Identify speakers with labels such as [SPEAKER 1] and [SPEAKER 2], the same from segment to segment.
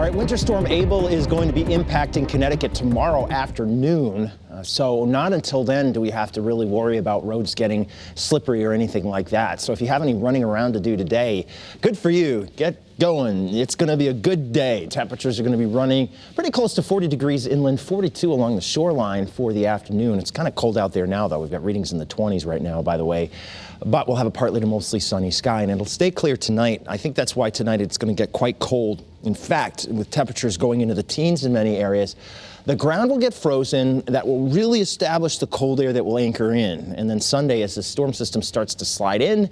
[SPEAKER 1] right, Winter Storm Abel is going to be impacting Connecticut tomorrow afternoon. So not until then do we have to really worry about roads getting slippery or anything like that. So if you have any running around to do today, good for you. Get going. It's going to be a good day. Temperatures are going to be running pretty close to 40 degrees inland, 42 along the shoreline for the afternoon. It's kind of cold out there now, though. We've got readings in the 20s right now, by the way. But we'll have a partly to mostly sunny sky, and it'll stay clear tonight. I think that's why tonight it's going to get quite cold. In fact, with temperatures going into the teens in many areas, the ground will get frozen. That will really establish the cold air that will anchor in. And then Sunday, as the storm system starts to slide in,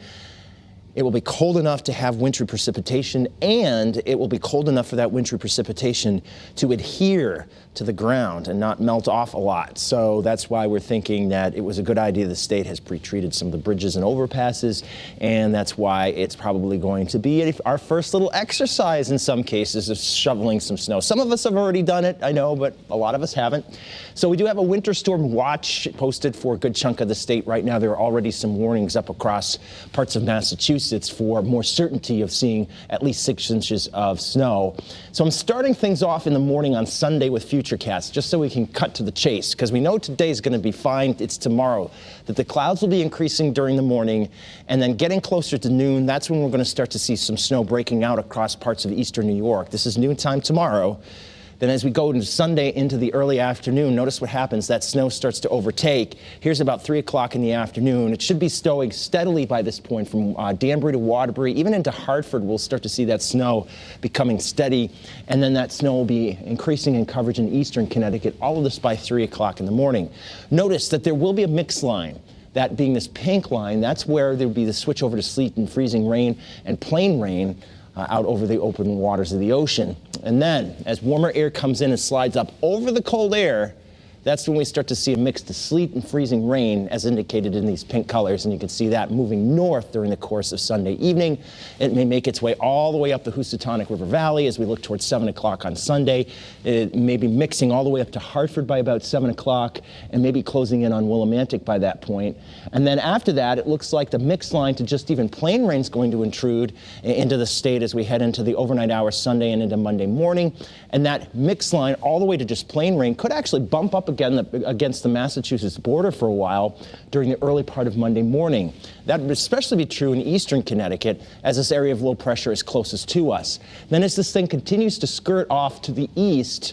[SPEAKER 1] it will be cold enough to have wintry precipitation, and it will be cold enough for that wintry precipitation to adhere to the ground and not melt off a lot. So that's why we're thinking that it was a good idea the state has pre-treated some of the bridges and overpasses, and that's why it's probably going to be our first little exercise in some cases of shoveling some snow. Some of us have already done it, I know, but a lot of us haven't. So we do have a winter storm watch posted for a good chunk of the state right now. There are already some warnings up across parts of Massachusetts for more certainty of seeing at least 6 inches of snow. So I'm starting things off in the morning on Sunday with Futurecast, just so we can cut to the chase, because we know today is going to be fine. It's tomorrow that the clouds will be increasing during the morning, and then getting closer to noon, that's when we're going to start to see some snow breaking out across parts of eastern New York. This is noontime tomorrow. Then as we go into Sunday into the early afternoon, notice what happens. That snow starts to overtake. Here's about 3 o'clock in the afternoon. It should be snowing steadily by this point from Danbury to Waterbury. Even into Hartford, we'll start to see that snow becoming steady. And then that snow will be increasing in coverage in eastern Connecticut, all of this by 3 o'clock in the morning. Notice that there will be a mix line. That being this pink line, that's where there will be the switch over to sleet and freezing rain and plain rain out over the open waters of the ocean. And then, as warmer air comes in and slides up over the cold air, that's when we start to see a mix of sleet and freezing rain, as indicated in these pink colors, and you can see that moving north during the course of Sunday evening. It may make its way all the way up the Housatonic River Valley as we look towards 7 o'clock on Sunday. It may be mixing all the way up to Hartford by about 7 o'clock, and maybe closing in on Willimantic by that point. And then after that, it looks like the mix line to just even plain rain is going to intrude into the state as we head into the overnight hours Sunday and into Monday morning. And that mix line all the way to just plain rain could actually bump up against the Massachusetts border for a while during the early part of Monday morning. That would especially be true in eastern Connecticut, as this area of low pressure is closest to us. Then as this thing continues to skirt off to the east,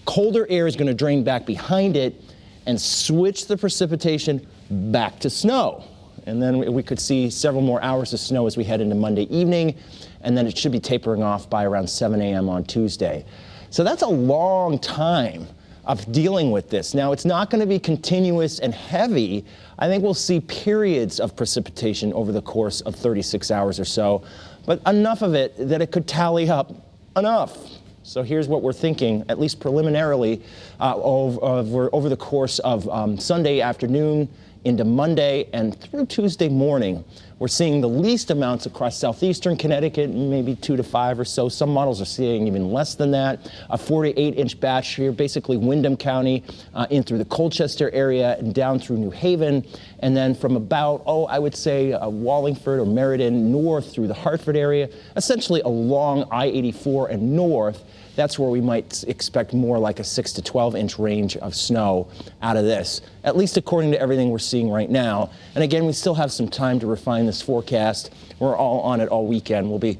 [SPEAKER 1] colder air is going to drain back behind it and switch the precipitation back to snow. And then we could see several more hours of snow as we head into Monday evening, and then it should be tapering off by around 7 a.m. on Tuesday. So that's a long time of dealing with this. Now, it's not going to be continuous and heavy. I think we'll see periods of precipitation over the course of 36 hours or so, but enough of it that it could tally up enough. So here's what we're thinking, at least preliminarily, over the course of Sunday afternoon into Monday and through Tuesday morning. We're seeing the least amounts across southeastern Connecticut, maybe 2 to 5 or so. Some models are seeing even less than that. A 48-inch batch here, basically Windham County, in through the Colchester area and down through New Haven. And then from about, I would say Wallingford or Meriden north through the Hartford area, essentially along I-84 and north. That's where we might expect more like a 6 to 12-inch range of snow out of this, at least according to everything we're seeing right now. And again, we still have some time to refine this forecast. We're all on it all weekend. We'll be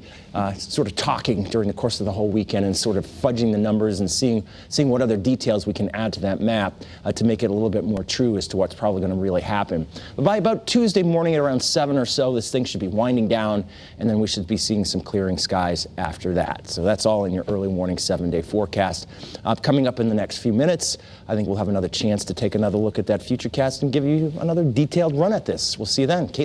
[SPEAKER 1] sort of talking during the course of the whole weekend and sort of fudging the numbers and seeing what other details we can add to that map to make it a little bit more true as to what's probably going to really happen. But by about Tuesday morning at around 7 or so, this thing should be winding down, and then we should be seeing some clearing skies after that. So that's all in your early morning 7-day forecast. Coming up in the next few minutes, I think we'll have another chance to take another look at that Futurecast and give you another detailed run at this. We'll see you then. Kate.